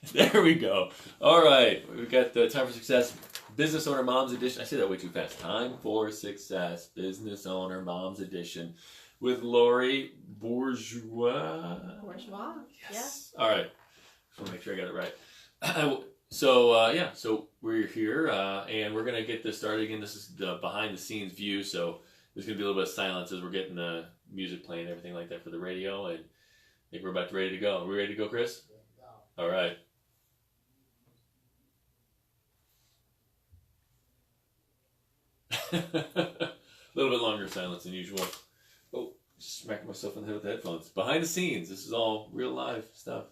There we go. All right, we've got the Time for Success Business Owner Moms Edition. I say that way too fast. Time for Success Business Owner Moms Edition with Lori Bourgeois. Bourgeois. Yes. Yeah. All right. Just want to make sure I got it right. So we're here, and we're gonna get this started again. This is the behind the scenes view, so there's gonna be a little bit of silence as we're getting the music playing and everything like that for the radio, and I think we're about ready to go. Are we ready to go, Chris? All right. A little bit longer silence than usual. Oh, just smacking myself in the head with the headphones. Behind the scenes, this is all real live stuff.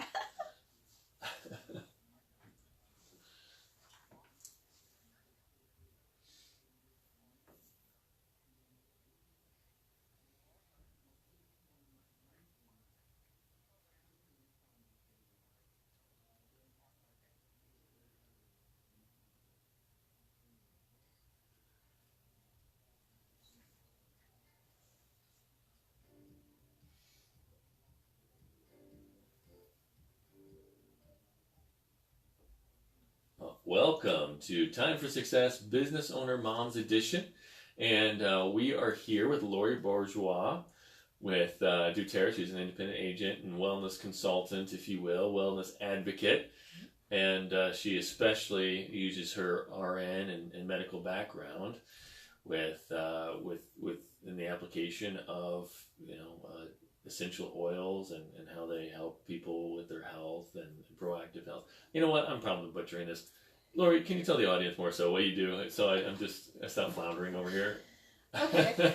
Welcome to Time for Success Business Owner Moms Edition. And we are here with Lori Bourgeois with doTERRA. She's an independent agent and wellness consultant, if you will, wellness advocate. And she especially uses her RN and medical background with in the application of essential oils and how they help people with their health and proactive health. You know what? I'm probably butchering this. Lori, can you tell the audience more so what you do? So I stop floundering over here. Okay.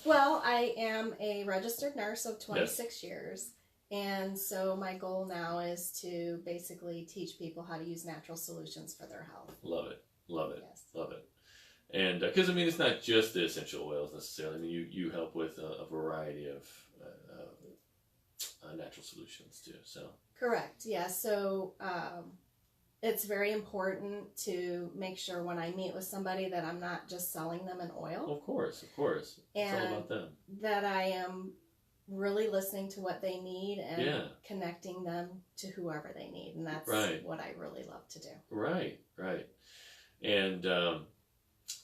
Well, I am a registered nurse of 26 years. And so my goal now is to basically teach people how to use natural solutions for their health. Love it. Love it. Yes. Love it. And because, it's not just the essential oils necessarily. I mean, you help with a variety of natural solutions too. So correct. Yeah. So it's very important to make sure when I meet with somebody that I'm not just selling them an oil. Of course. It's all about them. That I am really listening to what they need and connecting them to whoever they need. And that's what I really love to do. Right. And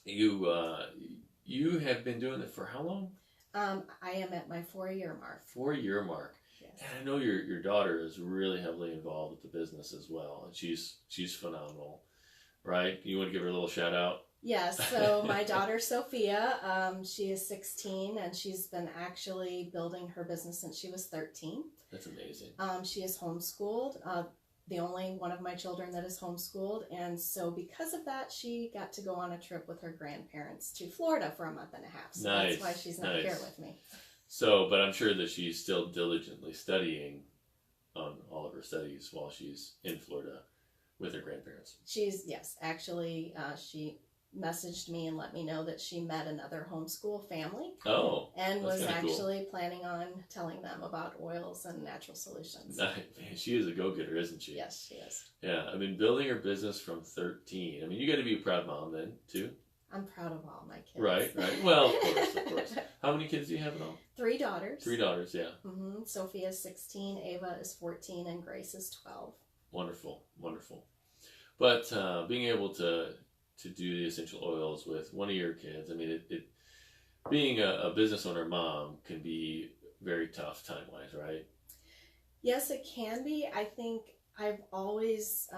you have been doing it for how long? I am at my 4-year mark. 4-year mark. Yes. And I know your daughter is really heavily involved with the business as well, and she's phenomenal, right? You want to give her a little shout out? Yes. So my daughter Sophia, she is 16, and she's been actually building her business since she was 13. That's amazing. She is homeschooled. The only one of my children that is homeschooled, and so because of that, she got to go on a trip with her grandparents to Florida for a month and a half. So that's why she's not here with me. So, but I'm sure that she's still diligently studying on all of her studies while she's in Florida with her grandparents. Actually, she messaged me and let me know that she met another homeschool family. Oh, and was actually cool. planning on telling them about oils and natural solutions. Man, she is a go-getter, isn't she? Yes, she is. Yeah, building her business from 13. You got to be a proud mom then, too. I'm proud of all my kids. Right. Well, of course. How many kids do you have in all? 3 daughters. 3 daughters, yeah. Mm-hmm. Sophia is 16, Ava is 14, and Grace is 12. Wonderful. But being able to do the essential oils with one of your kids, being a business owner mom can be very tough time-wise, right? Yes, it can be. I think I've always,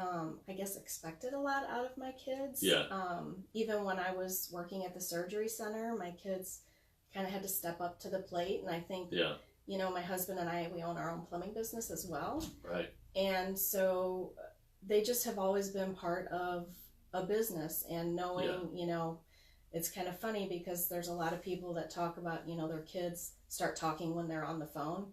expected a lot out of my kids. Yeah. Even when I was working at the surgery center, my kids kind of had to step up to the plate. And I think, my husband and I, we own our own plumbing business as well. Right. And so they just have always been part of a business, and knowing, it's kind of funny because there's a lot of people that talk about, their kids start talking when they're on the phone.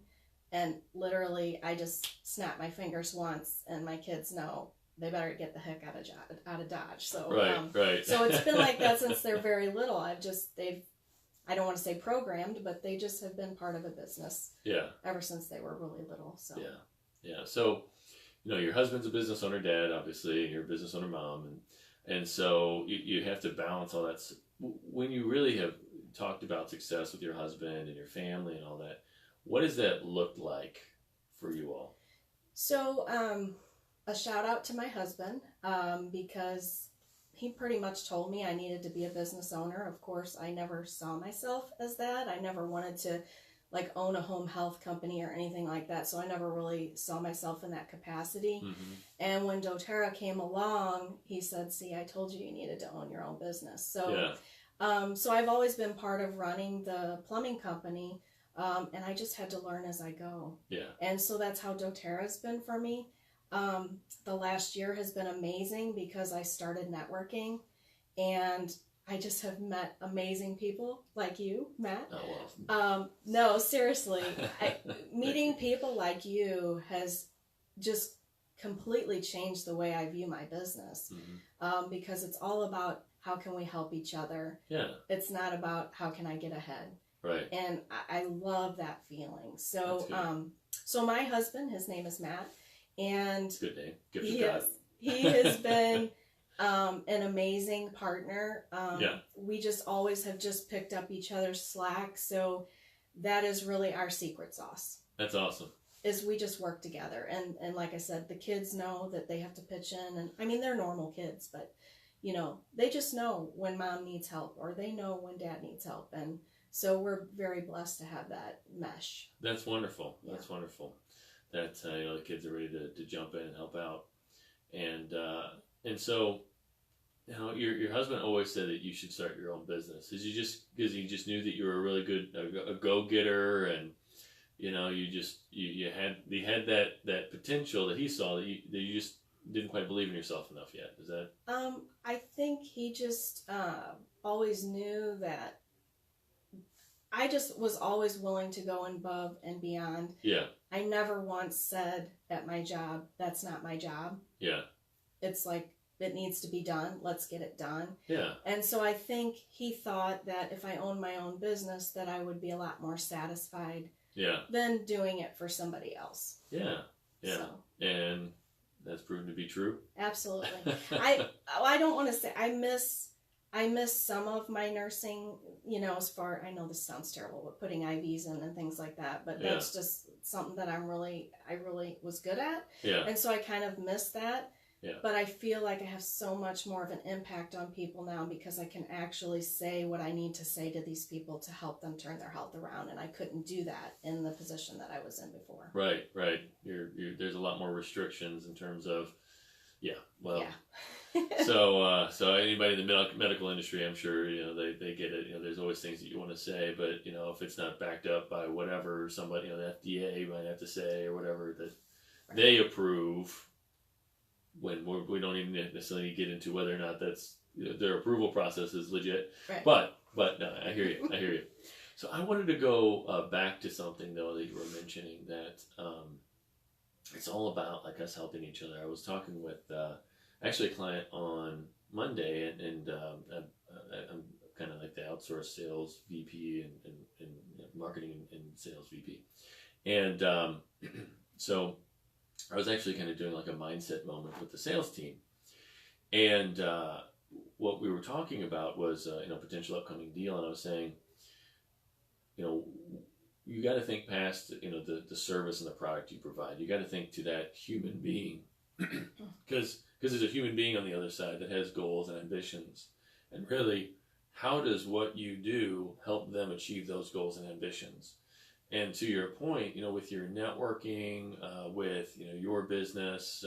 And literally, I just snap my fingers once, and my kids know they better get the heck out of Dodge. So, right. So it's been like that since they're very little. I don't want to say programmed, but they just have been part of a business. Yeah. Ever since they were really little. So. Yeah. So, your husband's a business owner dad, obviously, and you're a business owner mom, and so you have to balance all that. When you really have talked about success with your husband and your family and all that, what does that look like for you all? So, a shout out to my husband, because he pretty much told me I needed to be a business owner. Of course, I never saw myself as that. I never wanted to like own a home health company or anything like that. So I never really saw myself in that capacity. Mm-hmm. And when doTERRA came along, he said, see, I told you needed to own your own business. So, so I've always been part of running the plumbing company. And I just had to learn as I go. Yeah. And so that's how doTERRA has been for me. The last year has been amazing because I started networking, and I just have met amazing people like you, Matt. Oh, well. No, seriously, meeting people like you has just completely changed the way I view my business. Mm-hmm. Because it's all about how can we help each other. Yeah. It's not about how can I get ahead. Right. And I love that feeling. So, so my husband, his name is Matt, and good name. Gift of God. He has been an amazing partner. We just always have just picked up each other's slack. So that is really our secret sauce. That's awesome. Is we just work together. And like I said, the kids know that they have to pitch in. And I mean, they're normal kids, but you know, they just know when mom needs help, or they know when dad needs help. And so we're very blessed to have that mesh. That's wonderful. Yeah. That's wonderful. That you know, the kids are ready to jump in and help out, and so you know, your husband always said that you should start your own business. Is because he just knew that you were a really good a go-getter, and you know, you had that potential that he saw that you just didn't quite believe in yourself enough yet. Is that? I think he just always knew that. I just was always willing to go above and beyond. Yeah. I never once said at my job, that's not my job. Yeah. It's like, it needs to be done. Let's get it done. Yeah. And so I think he thought that if I owned my own business, that I would be a lot more satisfied. Yeah. Than doing it for somebody else. Yeah. Yeah. So. And that's proven to be true. Absolutely. I don't want to say I miss some of my nursing, you know, as far, I know this sounds terrible, but putting IVs in and things like that, but that's just something that I really was good at. Yeah. And so I kind of miss that. Yeah. But I feel like I have so much more of an impact on people now because I can actually say what I need to say to these people to help them turn their health around. And I couldn't do that in the position that I was in before. Right. There's a lot more restrictions in terms of, so anybody in the medical industry, I'm sure, you know, they get it. You know, there's always things that you want to say, but you know, if it's not backed up by whatever somebody, you know, the FDA might have to say or whatever that they approve, when we don't even necessarily get into whether or not that's, you know, their approval process is legit. Right. But no, I hear you. So I wanted to go back to something though that you were mentioning that it's all about like us helping each other. I was talking with actually a client on Monday, and I'm kind of like the outsourced sales VP and marketing and sales VP, and so I was actually kind of doing like a mindset moment with the sales team, and what we were talking about was you know, potential upcoming deal, and I was saying, you know, you got to think past, you know, the service and the product you provide. You got to think to that human being, because there's a human being on the other side that has goals and ambitions, and really, how does what you do help them achieve those goals and ambitions? And to your point, you know, with your networking, with, you know, your business,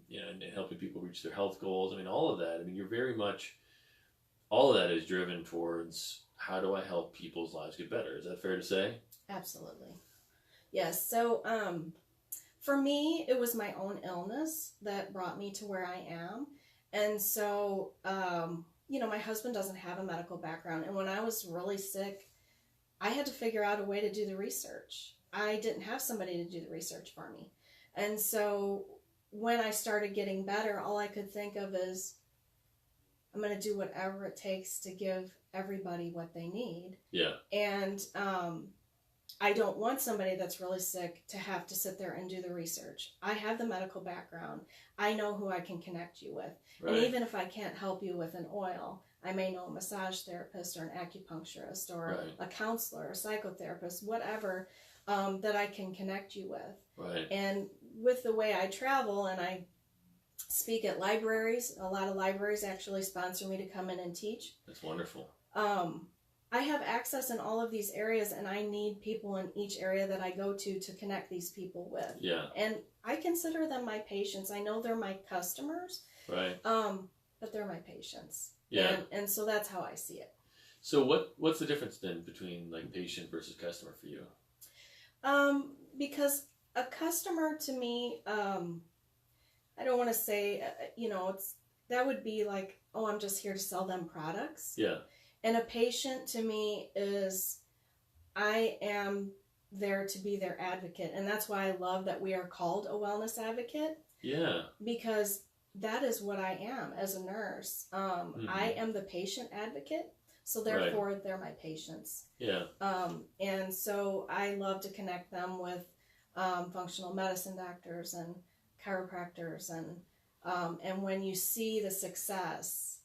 you know, and helping people reach their health goals, I mean, all of that. I mean, you're very much, all of that is driven towards how do I help people's lives get better? Is that fair to say? Absolutely. Yes. So, for me, it was my own illness that brought me to where I am. And so, you know, my husband doesn't have a medical background. And when I was really sick, I had to figure out a way to do the research. I didn't have somebody to do the research for me. And so when I started getting better, all I could think of is, I'm going to do whatever it takes to give everybody what they need. Yeah. And I don't want somebody that's really sick to have to sit there and do the research. I have the medical background. I know who I can connect you with. Right. And even if I can't help you with an oil, I may know a massage therapist or an acupuncturist or a counselor, a psychotherapist, whatever, that I can connect you with. Right. And with the way I travel, and speak at libraries. A lot of libraries actually sponsor me to come in and teach. That's wonderful. I have access in all of these areas, and I need people in each area that I go to connect these people with. Yeah. And I consider them my patients. I know they're my customers. Right. But they're my patients. Yeah. And so that's how I see it. So what's the difference then between like patient versus customer for you? Because a customer to me, I don't want to say, that would be like, oh, I'm just here to sell them products. Yeah. And a patient to me is, I am there to be their advocate. And that's why I love that we are called a wellness advocate. Yeah. Because that is what I am as a nurse. I am the patient advocate. So therefore, they're my patients. Yeah. And so I love to connect them with functional medicine doctors and chiropractors. And when you see the success,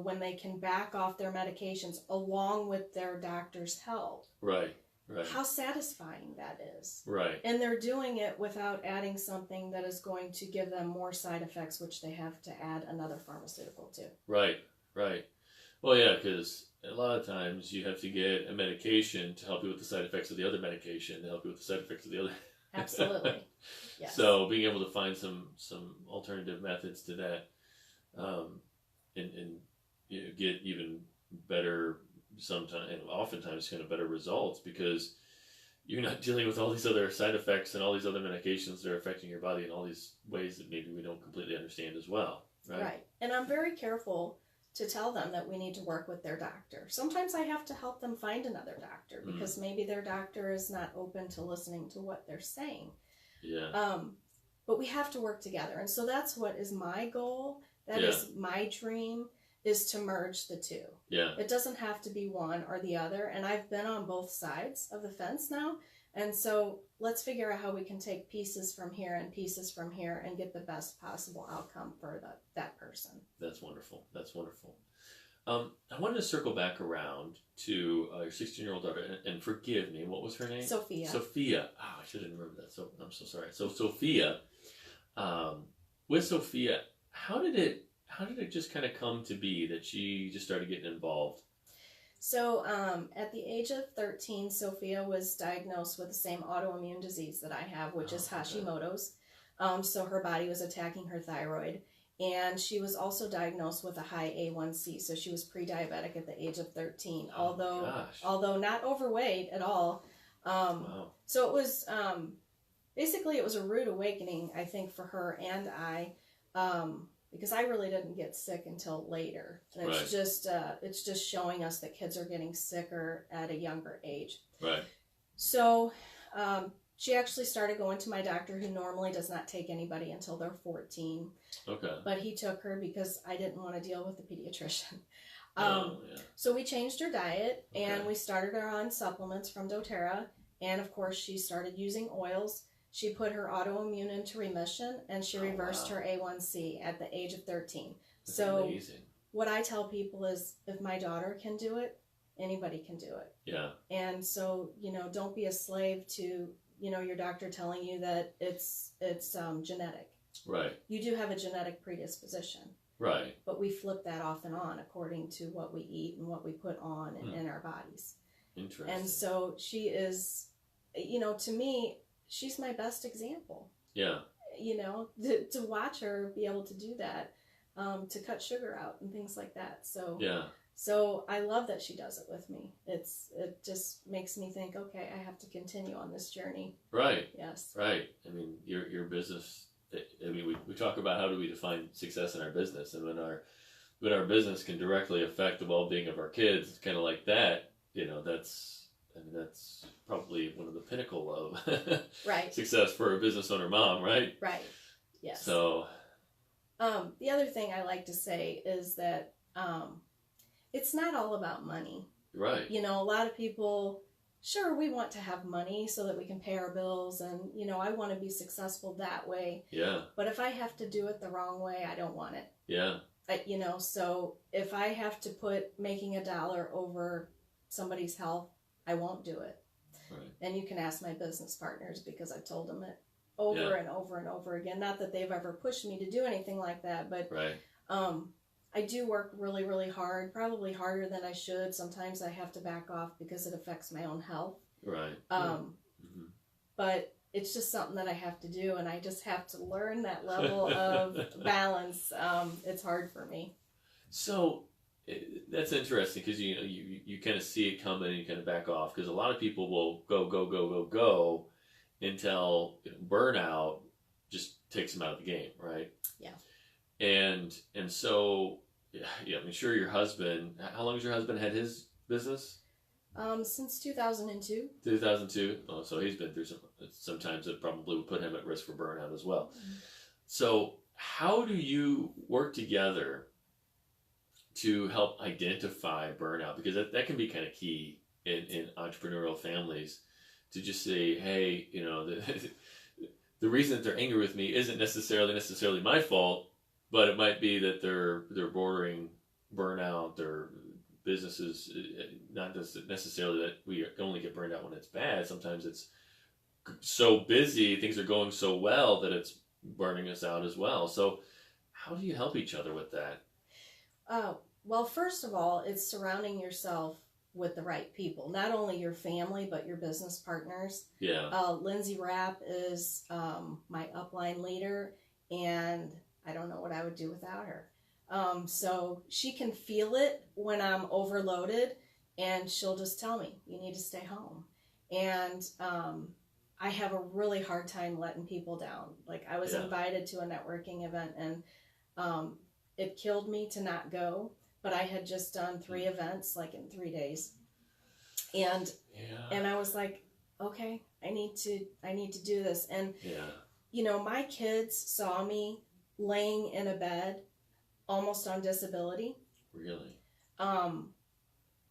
when they can back off their medications along with their doctor's help. Right. Right. How satisfying that is. Right. And they're doing it without adding something that is going to give them more side effects, which they have to add another pharmaceutical to. Right. Right. Well, yeah, because a lot of times you have to get a medication to help you with the side effects of the other medication to help you with the side effects of the other. Absolutely. Yes. So being able to find some alternative methods to that, and get even better sometimes, and oftentimes kind of better results, because you're not dealing with all these other side effects and all these other medications that are affecting your body in all these ways that maybe we don't completely understand as well. Right. Right. And I'm very careful to tell them that we need to work with their doctor. Sometimes I have to help them find another doctor because maybe their doctor is not open to listening to what they're saying. Yeah. But we have to work together. And so that's what is my goal. That is my dream, is to merge the two. Yeah. It doesn't have to be one or the other. And I've been on both sides of the fence now. And so let's figure out how we can take pieces from here and pieces from here and get the best possible outcome for that person. That's wonderful. That's wonderful. I wanted to circle back around to your 16-year-old daughter, and forgive me, what was her name? Sophia. Sophia. Oh, I should have remembered that. So I'm so sorry. So Sophia, with Sophia, how did it just kind of come to be that she just started getting involved? So at the age of 13, Sophia was diagnosed with the same autoimmune disease that I have, which is Hashimoto's. So her body was attacking her thyroid. And she was also diagnosed with a high A1C. So she was pre-diabetic at the age of 13, although not overweight at all. Wow. So it was, basically it was a rude awakening, I think, for her and I, because I really didn't get sick until later. And it's just showing us that kids are getting sicker at a younger age. Right. So she actually started going to my doctor, who normally does not take anybody until they're 14. Okay. But he took her because I didn't want to deal with the pediatrician. Yeah. So we changed her diet, and we started her on supplements from doTERRA. And of course, she started using oils. She put her autoimmune into remission, and she reversed her A1C at the age of 13. That's so amazing. What I tell people is, if my daughter can do it, anybody can do it. Yeah. And so, don't be a slave to, your doctor telling you that it's genetic. Right. You do have a genetic predisposition. Right. But we flip that off and on according to what we eat and what we put on in our bodies. Interesting. And so she is, to me, she's my best example. Yeah. To watch her be able to do that, to cut sugar out and things like that. So yeah. So I love that she does it with me. It just makes me think, okay, I have to continue on this journey. Right. Yes. Right. I mean, your business. I mean, we talk about how do we define success in our business, and when our business can directly affect the well-being of our kids, kind of like that. That's probably one of the pinnacle of right. success for a business owner mom, right? Right. Yes. So, the other thing I like to say is that it's not all about money. Right. A lot of people, sure, we want to have money so that we can pay our bills, and I want to be successful that way. Yeah. But if I have to do it the wrong way, I don't want it. Yeah. So if I have to put making $1 over somebody's health, I won't do it. Right. And you can ask my business partners, because I've told them it. over and over and over again. Not that they've ever pushed me to do anything like that, but Right. I do work really, really hard, probably harder than I should. Sometimes I have to back off because it affects my own health. Right. But it's just something that I have to do, and I just have to learn that level of balance. It's hard for me. So that's interesting because you kind of see it coming and you kind of back off, because a lot of people will go until burnout just takes them out of the game, right? Yeah. And so yeah, I'm sure your husband. How long has your husband had his business? Since 2002. 2002. Oh, so he's been through sometimes it probably would put him at risk for burnout as well. So how do you work together to help identify burnout? Because that can be kind of key in entrepreneurial families, to just say, hey, the reason that they're angry with me isn't necessarily my fault, but it might be that they're bordering burnout. Their businesses, not necessarily that we only get burned out when it's bad. Sometimes it's so busy, things are going so well that it's burning us out as well. So how do you help each other with that? Well, first of all, it's surrounding yourself with the right people. Not only your family, but your business partners. Yeah. Lindsay Rapp is my upline leader, and I don't know what I would do without her. So she can feel it when I'm overloaded, and she'll just tell me, you need to stay home. And I have a really hard time letting people down. Like, I was invited to a networking event, and it killed me to not go, but I had just done 3 events like in 3 days. And I was like, okay, I need to do this. And my kids saw me laying in a bed almost on disability. Really?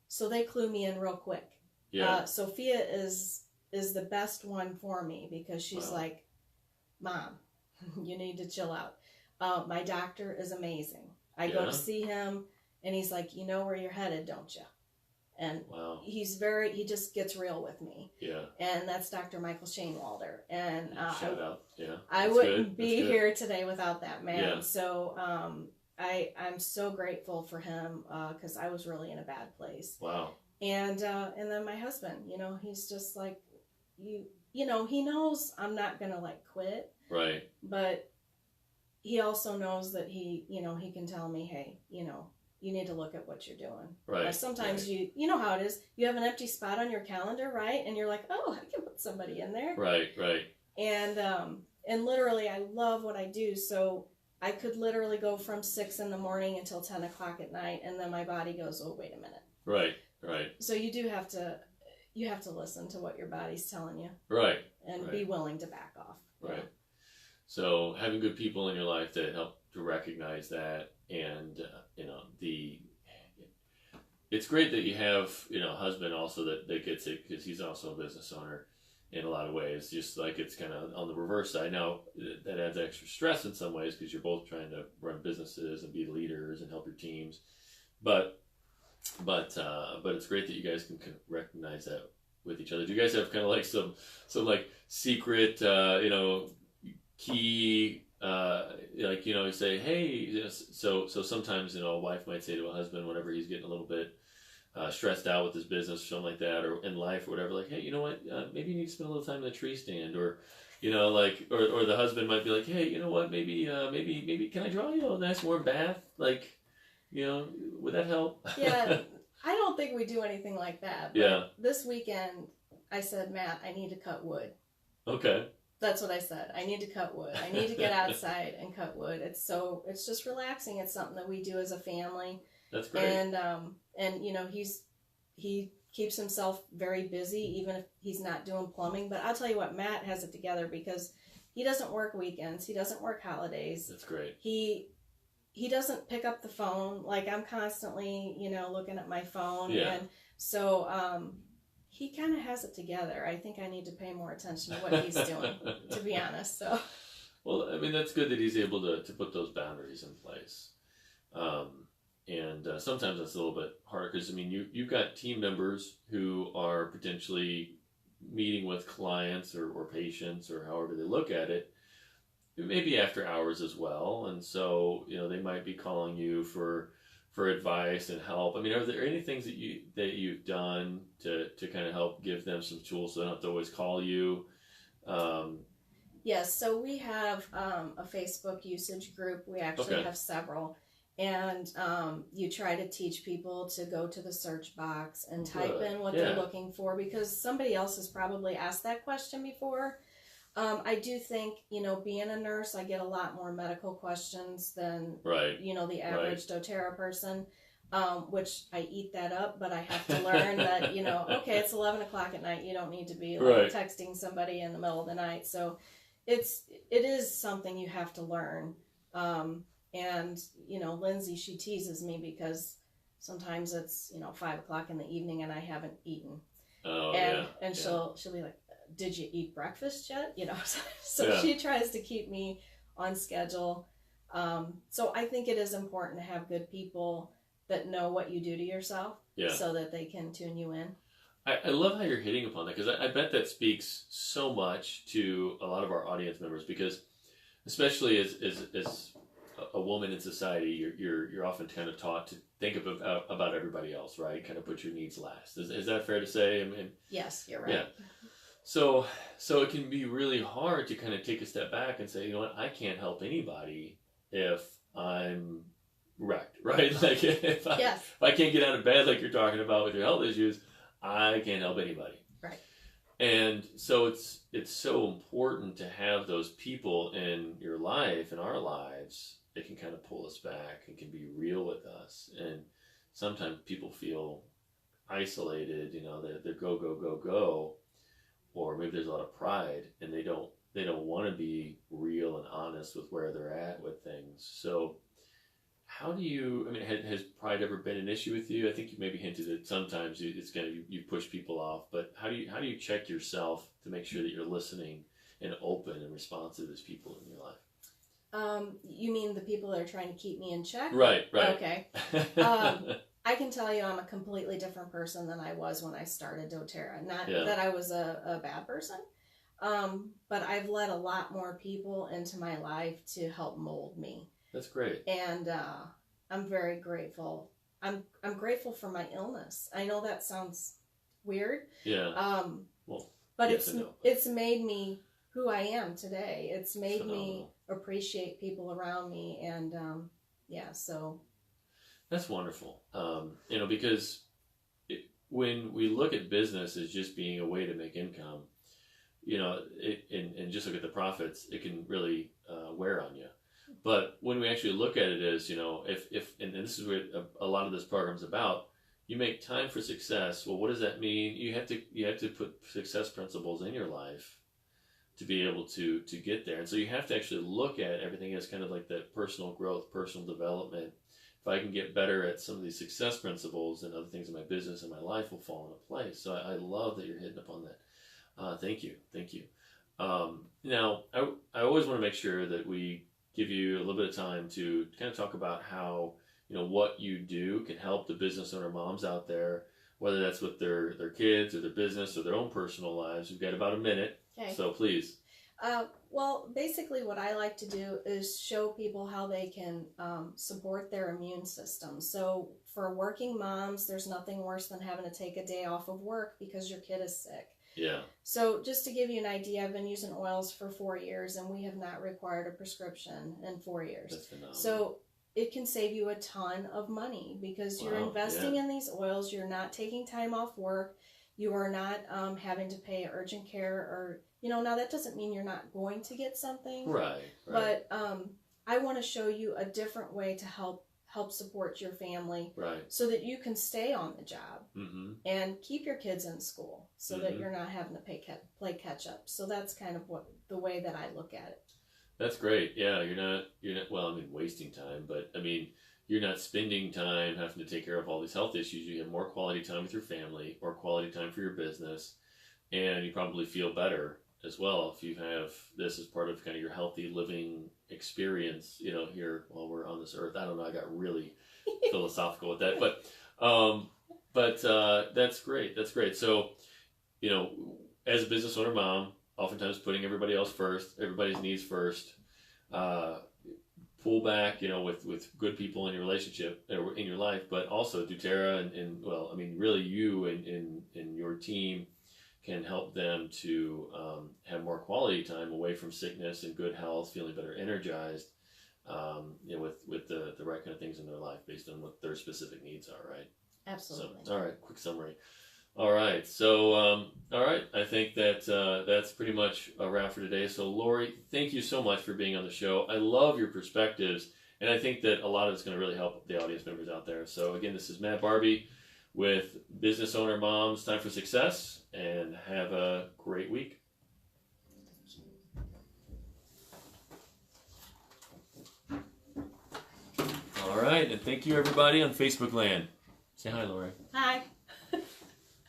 So they clue me in real quick. Yeah. Sophia is the best one for me, because she's like, Mom, you need to chill out. My doctor is amazing. I go to see him, and he's like, you know where you're headed, don't you? And he just gets real with me. Yeah. And that's Dr. Michael Shainwalder. And shout out. Yeah. I wouldn't be here today without that man. Yeah. So I'm so grateful for him, because I was really in a bad place. Wow. And then my husband, he's just like, he knows I'm not gonna quit. Right. But he also knows that he can tell me, hey, you need to look at what you're doing. Right. Sometimes you know how it is. You have an empty spot on your calendar, right? And you're like, oh, I can put somebody in there. Right. Right. And literally, I love what I do. So I could literally go from 6 a.m. until 10 o'clock at night, and then my body goes, oh, wait a minute. Right. Right. So you have to listen to what your body's telling you. Right. And be willing to back off. Right. So having good people in your life that help to recognize that, and it's great that you have a husband also that gets it, because he's also a business owner in a lot of ways. Just like it's kind of on the reverse side. Now that adds extra stress in some ways, because you're both trying to run businesses and be leaders and help your teams, but it's great that you guys can recognize that with each other. Do you guys have kind of like some secret key say, hey, so sometimes a wife might say to a husband whenever he's getting a little bit stressed out with his business or something like that, or in life or whatever, like, hey, you know what, maybe you need to spend a little time in the tree stand, or or the husband might be like, hey, you know what, maybe can I draw you a nice warm bath, would that help? Yeah. I don't think we do anything like that, but this weekend I said, Matt, I need to cut wood. Okay. That's what I said. I need to cut wood. I need to get outside and cut wood. It's just relaxing. It's something that we do as a family. That's great. And he keeps himself very busy, even if he's not doing plumbing. But I'll tell you what, Matt has it together, because he doesn't work weekends. He doesn't work holidays. That's great. He doesn't pick up the phone. Like, I'm constantly, looking at my phone. Yeah. And so, he kind of has it together. I think I need to pay more attention to what he's doing, to be honest. So, well, I mean, that's good that he's able to put those boundaries in place. And sometimes that's a little bit harder, because, I mean, you've got team members who are potentially meeting with clients or patients or however they look at it, it may be after hours as well. And so, they might be calling you for advice and help. I mean, are there any things that you've done to kind of help give them some tools so they don't have to always call you? Yes, so we have a Facebook usage group. We actually have several. And you try to teach people to go to the search box and type in what they're looking for, because somebody else has probably asked that question before. I do think, being a nurse, I get a lot more medical questions than, the average doTERRA person, which I eat that up, but I have to learn that, okay, it's 11 o'clock at night. You don't need to be texting somebody in the middle of the night. So it is something you have to learn. And, Lindsay, she teases me because sometimes it's, 5 o'clock in the evening and I haven't eaten. And she'll be like, did you eat breakfast yet? So she tries to keep me on schedule. So I think it is important to have good people that know what you do to yourself so that they can tune you in. I love how you're hitting upon that, because I bet that speaks so much to a lot of our audience members, because especially as a woman in society, you're often kind of taught to think about everybody else, right? Kind of put your needs last. Is that fair to say? I mean, yes, you're right. Yeah. So it can be really hard to kind of take a step back and say, I can't help anybody if I'm wrecked, right? Like if I can't get out of bed, like you're talking about with your health issues, I can't help anybody. Right. And so it's so important to have those people in your life, in our lives, that can kind of pull us back and can be real with us. And sometimes people feel isolated, they're go, go, go, go. Or maybe there's a lot of pride and they don't want to be real and honest with where they're at with things. So how do you, has pride ever been an issue with you? I think you maybe hinted that sometimes you push people off, but how do you check yourself to make sure that you're listening and open and responsive as people in your life? You mean the people that are trying to keep me in check? Right. Okay. I can tell you I'm a completely different person than I was when I started doTERRA. Not that I was a bad person, but I've let a lot more people into my life to help mold me. That's great. And I'm very grateful. I'm grateful for my illness. I know that sounds weird. Yeah. But it's made me who I am today. It's made me appreciate people around me, and so. That's wonderful. Because when we look at business as just being a way to make income, and just look at the profits, it can really wear on you. But when we actually look at it as, if and this is what a lot of this program's about, you make time for success. Well, what does that mean? You have to put success principles in your life to be able to get there. And so you have to actually look at everything as kind of like that personal growth, personal development. If I can get better at some of these success principles, and other things in my business and my life will fall into place. So I love that you're hitting upon that. Thank you. Now, I always want to make sure that we give you a little bit of time to kind of talk about how, what you do can help the business owner moms out there, whether that's with their kids or their business or their own personal lives. We've got about a minute, so please. Well, basically what I like to do is show people how they can support their immune system. So for working moms, there's nothing worse than having to take a day off of work because your kid is sick. Yeah. So just to give you an idea, I've been using oils for 4 years, and we have not required a prescription in 4 years. That's phenomenal. So it can save you a ton of money because you're investing in these oils. You're not taking time off work. You are not having to pay urgent care or, now that doesn't mean you're not going to get something. Right. But I want to show you a different way to help support your family, so that you can stay on the job and keep your kids in school, so that you're not having to play catch up. So that's kind of the way that I look at it. That's great. Yeah, you're not wasting time, but you're not spending time having to take care of all these health issues. You have more quality time with your family, more quality time for your business, and you probably feel better as well if you have this as part of kind of your healthy living experience, here while we're on this earth. I don't know, I got really philosophical with that, but that's great. So, as a business owner mom, oftentimes putting everybody else first, everybody's needs first. Pull back, with good people in your relationship or in your life, but also doTERRA and really you and your team can help them to have more quality time away from sickness and good health, feeling better energized, with the right kind of things in their life based on what their specific needs are, right? Absolutely. So, all right, quick summary. All right, so all right, I think that that's pretty much a wrap for today. So Lori, thank you so much for being on the show. I love your perspectives, and I think that a lot of it's going to really help the audience members out there. So again, this is Matt Barbie with Business Owner Moms Time for Success, and have a great week. All right, and thank you everybody on Facebook land. Say hi, Lori. Hi.